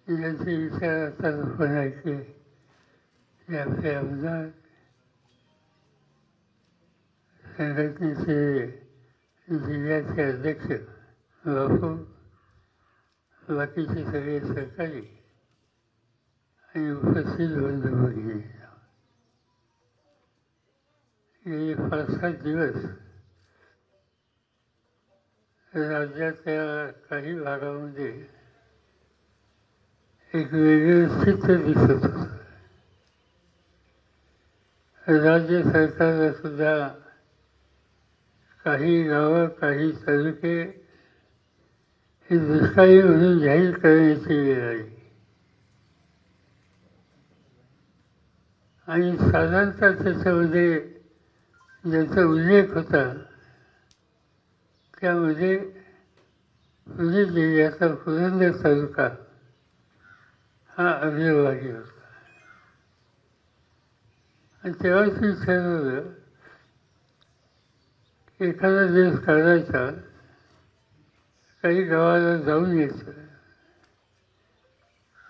याचे विचार आता म्हणायचे की आपले आमदार संघटनेचे जिल्ह्याचे अध्यक्ष बापू, बाकीचे सगळे सरकारी आणि उपस्थित बंधू भगिनी, गेले 5-7 दिवस राज्यातल्या काही भागामध्ये एक वेगळं चित्र दिसत होतं. राज्य सरकारला सुद्धा काही गावं, काही तालुके हे दुष्काळी म्हणून जाहीर करण्याची वेळ आली. आणि साधारणतः त्याच्यामध्ये ज्याचा उल्लेख होता त्यामध्ये पुणे जिल्ह्याचा पुरंदर तालुका हा अग्रभागी होता. आणि तेव्हाच मी ठरवलं की एखादा दिवस काढायचा, काही गावाला जाऊन यायचं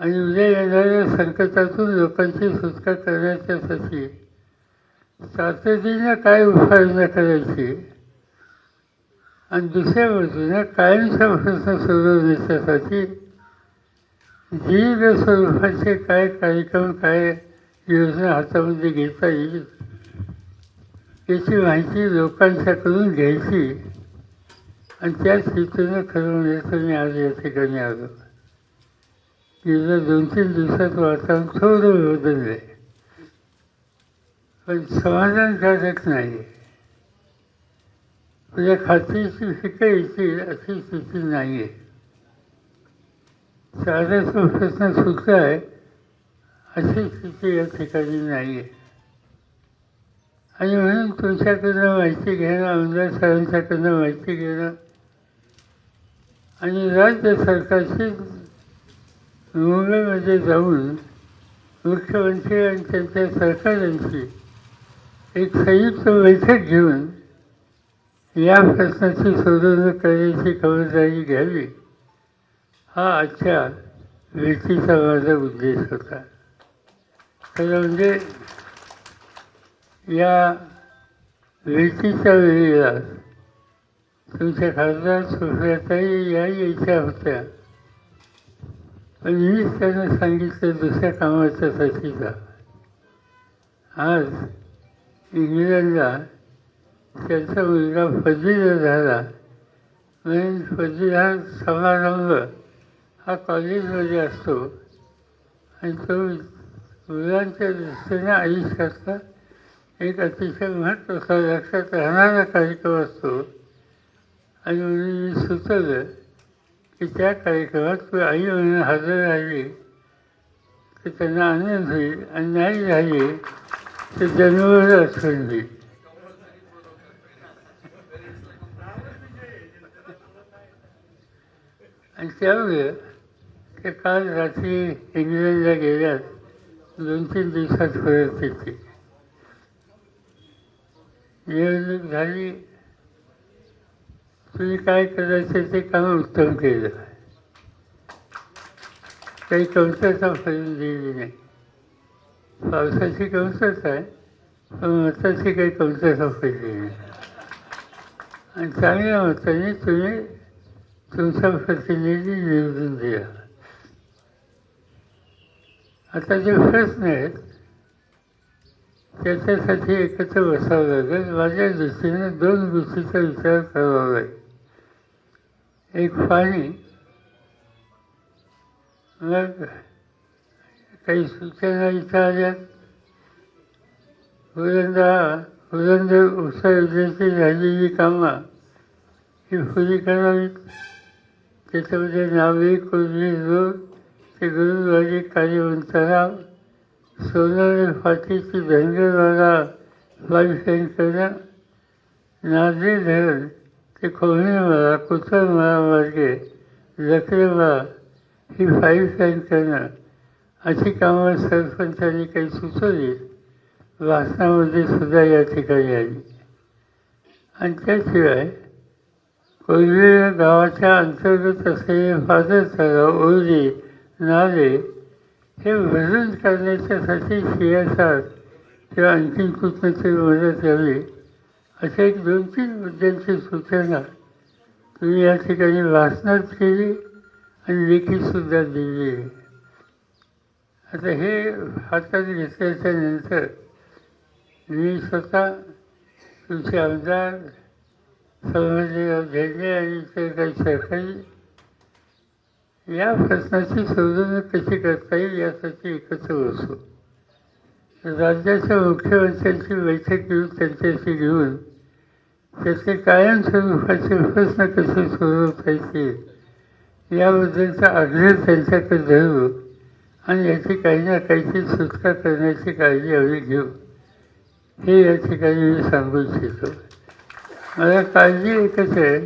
आणि उद्या येणाऱ्या संकटातून लोकांची सुटका करण्याच्यासाठी तातडीनं काय उपाययोजना करायची आणि दुसऱ्या बाजूला कायमचा प्रश्न सोडवण्याच्यासाठी विविध स्वरूपाचे काय कार्यक्रम, काय योजना हातामध्ये घेता येईल याची माहिती लोकांच्याकडून घ्यायची आणि त्याच हेतूनं ठरवण्याचं मी आज या ठिकाणी आलो. गेल्या 2-3 दिवसात वातावरण थोडं बदललं आहे, पण समाधानकारक नाही. तुझ्या खात्रीची फिकर येतील अशी स्थिती नाही आहे. साधाचा प्रश्न सुटला आहे अशी स्थिती या ठिकाणी नाही आहे. आणि म्हणून तुमच्याकडनं माहिती घेणं, आमदार साहेबांच्याकडनं माहिती घेणं आणि राज्य सरकारची मुंबईमध्ये जाऊन मुख्यमंत्री आणि त्यांच्या सरकारांची एक संयुक्त बैठक घेऊन या प्रश्नाची सोडवणूक करण्याची खबरदारी घ्यावी, हा आजच्या भेटीचा माझा उद्देश होता. खरं म्हणजे या भेटीच्या वेळेला तुमच्या खासदार सुप्रियाताई यायच्या होत्या, पण मीच त्यांना सांगितलं दुसऱ्या कामाच्यासाठी जा. आज इंग्लंडला त्यांचा मुलगा पदवीधर झाला, म्हणून पदवीधर समारंभ हा कॉलेजमध्ये असतो आणि तो मुलांच्या दृष्टीने आयुष्यातला एक अतिशय महत्त्वाचा लक्षात राहणारा कार्यक्रम असतो. आणि म्हणून मी सुचवलं की त्या कार्यक्रमात आई म्हणून हजर राहिली तर त्यांना आनंद होईल आणि नाही राहिली तर जन्मभर आठवण होईल. आणि त्यामुळे ते काल रात्री इंग्लंडला गेल्यात, 2-3 दिवसात परत येते. निवडणूक झाली, तुम्ही काय करायचं ते काम उत्तम केलं, काही कमतरता पडून दिली नाही. पावसाची कमतरता आहे पण मताची काही कमतरता पडली नाही. आणि चांगल्या मताने तुम्ही तुमचा प्रतिनिधी निवडून दिला. आता जे प्रश्न आहेत त्याच्यासाठी एकत्र बसावं लागेल. माझ्या दृष्टीने 2 गोष्टीचा विचार करावा लागेल. एक पाणी, मग काही सूचना इथं आल्यात. पुरंदर उपसा योजनेची झालेली कामं ही पुरी करावीत. त्याच्यामध्ये नावे, कोल्ही रोड ते गुरुद्वारी कालीवंत तलाव, सोनारे फाटीची धनगरवाडा पाईपलाईन करणं, नाझे धरण ते खोबणेमाळा, कुतरमाळा मार्गे जखरेमाळा ही पाईपलाईन करणं, अशी कामं सरपंचांनी काही सुचवली, भाषणामध्ये सुद्धा या ठिकाणी आली. आणि त्याशिवाय कोयना गावाच्या अंतर्गत असलेले फादर तलाव, ओढे, नाले हे भरून काढण्याच्यासाठी CSR किंवा आणखीन कुठली मदत यावी अशा 1-2-3 मुद्द्यांची सूचना तुम्ही या ठिकाणी भाषणात केली आणि लेखीसुद्धा दिली. आता हे हातात घेतल्याच्या नंतर मी स्वतः तुमचे आमदार संभाजीराव धेंडे आणि इतर काही सहकारी या प्रश्नाची सोडवणूक कशी करता येईल यासाठी एकत्र बसू. राज्याच्या मुख्यमंत्र्यांची बैठक घेऊन त्यांच्याशी घेऊन त्याचे कायमस्वरूपाचे प्रश्न कसे सोडवता येतील याबद्दलचा आग्रह त्यांच्याकडे धरू आणि याची काही ना काहीची सुटका करण्याची काळजी आम्ही घेऊ, हे या ठिकाणी मी सांगू इच्छितो. मला काळजी एकच आहे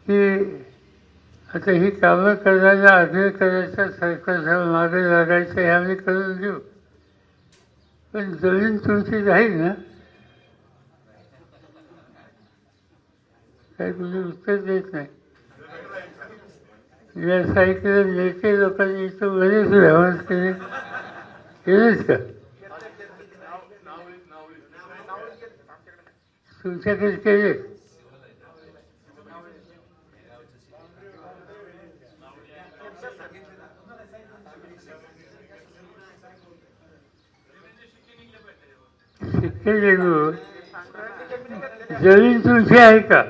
की आता ही कामं करायला आग्रह करायचा, सरकारला मागे लागायचं हे आम्ही करून घेऊ, पण जमीन तुमची राहील ना? काही तुम्ही उत्तर देत नाही. या सायकल नेते लोकांनी इथं बरेच व्यवहार केलेच का? तुमच्याकडे केले? शिक्के देऊ. जमीन तुमची आहे का?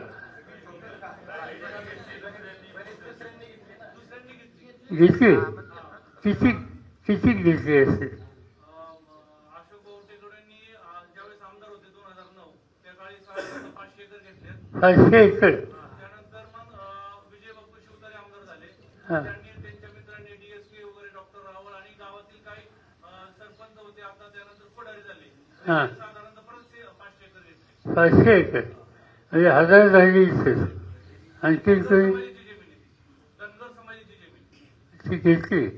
घेतली? किती घेतली असेल? 500 एकर. हां हां 500 एकर म्हणजे 1000 झाली इथं. आणखी कोणी ती घेतली?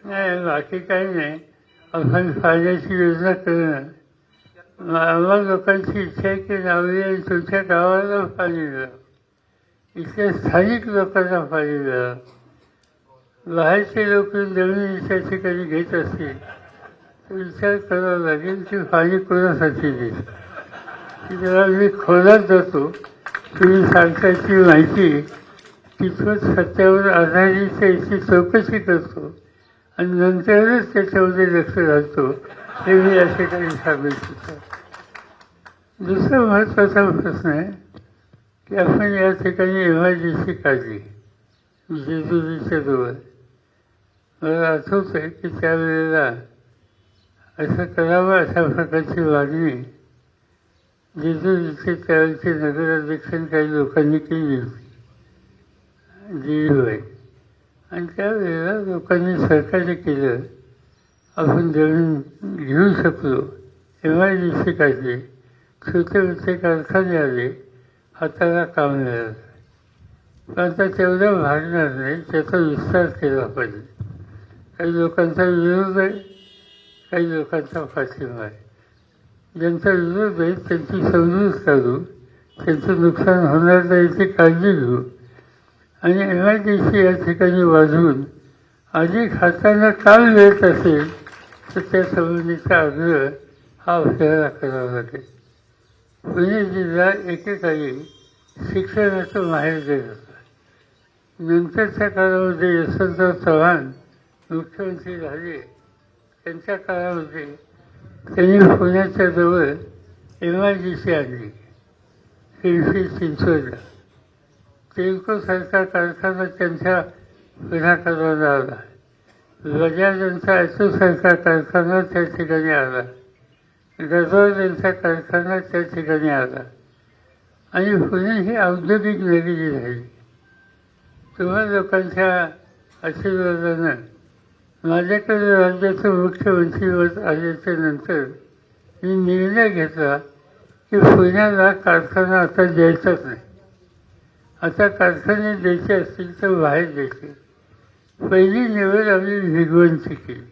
नाही, बाकी काही नाही. आपण फायद्याची योजना करणं. आम्हा लोकांची इच्छा आहे की नावली आणि तुमच्या गावाला पाणी मिळावं, इथल्या स्थानिक लोकांना पाणी मिळावं. बाहेरचे लोक जमिनीच्या ठिकाणी घेत असतील तर विचार करावा लागेल की पाणी कोणासाठी देईल. जेव्हा मी खोलात जातो, तुम्ही सांगताची माहिती कितपत सत्यावर आधारित याची चौकशी करतो आणि नंतरच त्याच्यामध्ये लक्ष घालतो, हे मी या ठिकाणी सांगू इच्छितो. दुसरा महत्त्वाचा प्रश्न आहे की आपण या ठिकाणी MIDC काढली जेजुरीच्या जवळ. मला आठवतं आहे की त्यावेळेला असं करावं अशा प्रकारची मागणी जेजुरीचे त्यावेळेचे नगराध्यक्षांनी काही लोकांनी केली होती, दिली. आणि त्यावेळेला लोकांनी सहकार्य केलं, आपण जमीन घेऊ शकलो, MIDC काढली, छोटे मोठे कारखाने आले, हाताला काम मिळालं. पण आता तेवढं भागणार नाही, त्याचा विस्तार केला पाहिजे. काही लोकांचा विरोध आहे, काही लोकांचा पाठिंबा आहे. ज्यांचा विरोध आहे त्यांची समजूत काढू, त्यांचं नुकसान होणार नाही याची काळजी घेऊ आणि MIDC या ठिकाणी वाजवून अधिक हातांना काम मिळत असेल तर त्या संबंधीचा आग्रह हा आपल्याला करावा लागेल. पुणे जिल्हा एकेकाळी शिक्षणाचं माहेर देत होता. नंतरच्या काळामध्ये यशवंतराव चव्हाण मुख्यमंत्री झाले, त्यांच्या काळामध्ये त्यांनी पुण्याच्या जवळ MIDC आणली, पिंपरी चिंचवडला. टेल्कोसारखा कारखाना त्यांच्या पुढाकारावर आला. बजाज यांचा ॲटोसारखा कारखाना त्या ठिकाणी आला. गजवाल यांचा कारखाना त्या ठिकाणी आला आणि पुणे ही औद्योगिक नगरी राहिली. तुम्हा लोकांच्या आशीर्वादानं माझ्याकडे राज्याचं मुख्यमंत्रीपद आल्याच्या नंतर मी निर्णय घेतला की पुण्याला कारखाना आता द्यायचाच नाही. आता कारखाने द्यायचे असतील तर बाहेर द्यायचे. पहिली निवड आम्ही भिगवणची केली.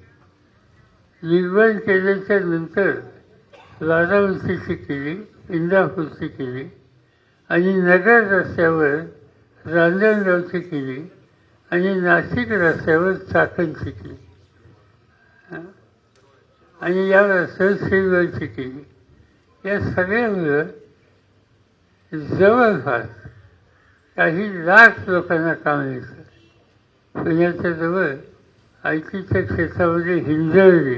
भिगवण केल्याच्या नंतर वाराणसीची केली, इंदापूरची केली आणि नगर रस्त्यावर रांजणगावची केली आणि नाशिक रस्त्यावर चाकणची केली आणि या रस्त्यावर शिरवळची केली. या सगळ्यामुळं जवळपास काही लाख लोकांना काम मिळतं. पुण्याच्या जवळ आयटीच्या क्षेत्रामध्ये हिंजवडी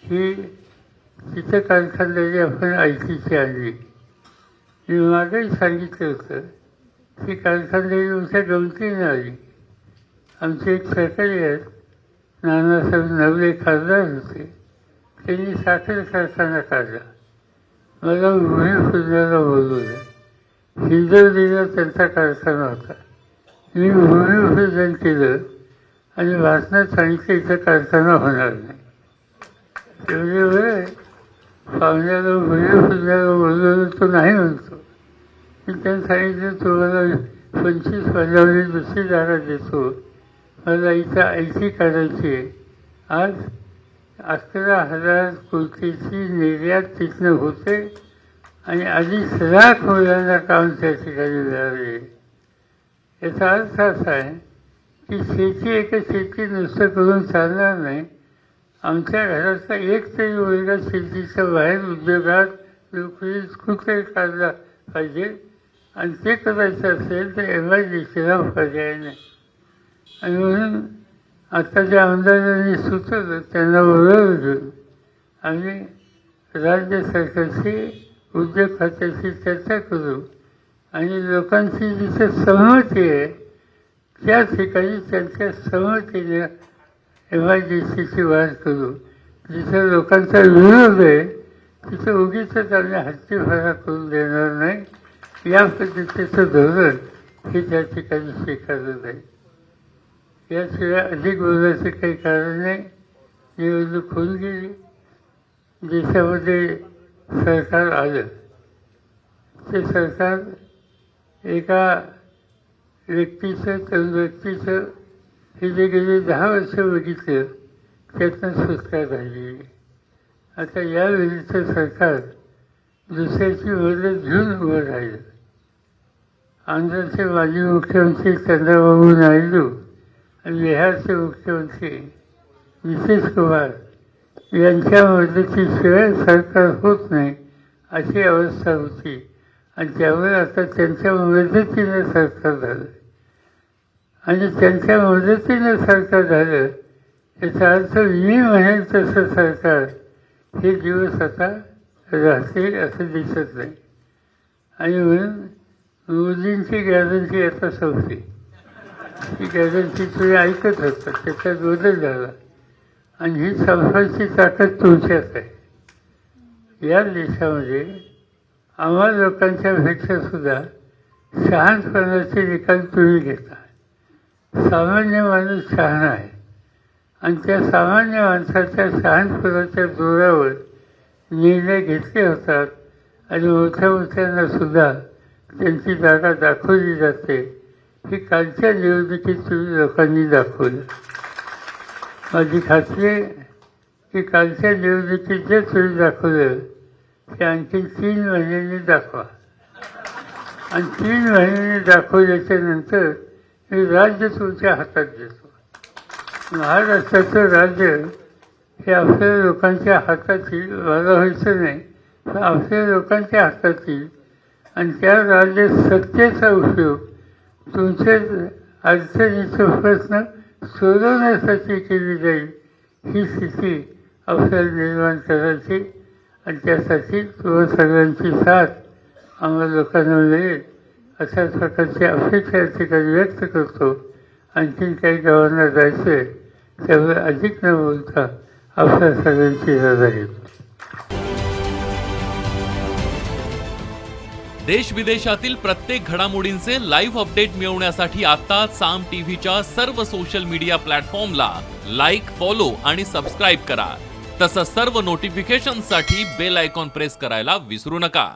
ही तिथं कारखानदारी आपण आयटीची आणली. मी मागेही सांगितलं होतं की कारखानदारी आमच्या गमतीनं आली. आमचे एक सहकारी आहेत, नानासाहेब नवले खासदार होते, त्यांनी साखर कारखाना काढला. मला भूमिपूजनाला बोलवलं. हिंजवडीला त्यांचा कारखाना होता. मी भूमिपूजन केलं आणि भाषणात सांगितलं इथं कारखाना होणार नाही. तेवढे वेळ पाहुण्याला भूमिपूजनाला बोलवलं, तो नाही म्हणतो. मी त्यांनी सांगितलं तुम्हाला 25 पंजाबी दुसरी जागा देतो, मला इथं आयटी काढायची आहे. आज 11,000 कोटीची निर्यात तिथनं होते आणि 2.5 लाख मुलांना काम त्या ठिकाणी मिळाले. याचा अर्थ असा आहे की शेती नुसतं करून चालणार नाही. आमच्या घराचा एक तरी मुलगा शेतीच्या बाहेर उद्योगात नोकरीत कुठे काढला पाहिजे आणि ते करायचं असेल तर MIDCला पर्याय नाही. आणि म्हणून आता ज्या आमदारांनी सुचवलं त्यांना बोलावलं घेऊन आम्ही राज्य सरकारशी उद्योग खात्याशी चर्चा करू आणि लोकांची जिथे सहमती आहे त्या ठिकाणी त्यांच्या सहमतीने MIDCची वाढ करू. जिथे लोकांचा विरोध आहे तिथे उगीच आम्ही हत्तीफारा करून देणार नाही. या पद्धतीचं धोरण हे त्या ठिकाणी स्वीकारलं जाईल. याशिवाय अधिक बोलायचं काही कारण नाही. निवडणूक होऊन गेली, देशामध्ये सरकार आलं. ते सरकार एका व्यक्तीचं तरुण व्यक्तीचं हे जे गेले 10 वर्ष बघितलं त्यातनं सुटका झाली. आता यावेळीचं सरकार दुसऱ्याची मदत घेऊन उभं राहिलं. आंध्रचे माजी मुख्यमंत्री चंद्रबाबू नायडू आणि बिहारचे मुख्यमंत्री नितीश कुमार यांच्या मदतीशिवाय सरकार होत नाही अशी अवस्था होती आणि त्यामुळे आता त्यांच्या मदतीनं सरकार झालं आणि त्यांच्या मदतीनं सरकार झालं याचा अर्थ मी म्हणेल तसं सरकार हे दिवस आता राहतील असं दिसत नाही. आणि म्हणून मोदींची गॅरंटी आता संपली. ही गॅरंटी तुम्ही ऐकत होता, त्याच्यात बदल झाला आणि ही संपायची ताकद तुमच्यात आहे. या देशामध्ये आम्हा लोकांच्या पेक्षा सुद्धा शहाणपणाचे निकाल तुम्ही घेता. सामान्य माणूस शहाणा आहे आणि त्या सामान्य माणसाच्या शहाणपणाच्या जोरावर निर्णय घेतले होतात आणि मोठ्या मोठ्यांना सुद्धा त्यांची जागा दाखवली जाते. ही कालच्या निवडणुकीत तुम्ही लोकांनी दाखवलं. माझी खात्री आहे की कालच्या निवडणुकीत जे तुम्ही दाखवलं ते आणखी 3 महिन्यांनी दाखवा आणि 3 महिन्यांनी दाखवल्याच्या नंतर हे राज्य तुमच्या हातात देतो. महाराष्ट्राचं राज्य हे आपल्या लोकांच्या हातात येईल. मला व्हायचं नाही पण आपल्या लोकांच्या हातात येईल आणि त्या राज्य सत्तेचा उपयोग तुमचे अडचणीचे प्रश्न सोडवण्यासाठी केली जाईल. ही स्थिती आपल्याला निर्माण करायची आणि त्यासाठी तुम्हा सगळ्यांची साथ आम्हाला लोकांना मिळेल अशा प्रकारची अपेक्षा या ठिकाणी व्यक्त करतो. आणखीन काही गावांना जायचं आहे त्यामुळे अधिक न बोलता आपल्या सगळ्यांची रजा घेतो. देश विदेशातील प्रत्येक घडामोडींचे लाईव्ह अपडेट मिळवण्यासाठी आता साम टीव्हीच्या सर्व सोशल मीडिया प्लॅटफॉर्मला लाईक, फॉलो आणि सबस्क्राईब करा. तसंच सर्व नोटिफिकेशनसाठी बेल आयकॉन प्रेस करायला विसरू नका.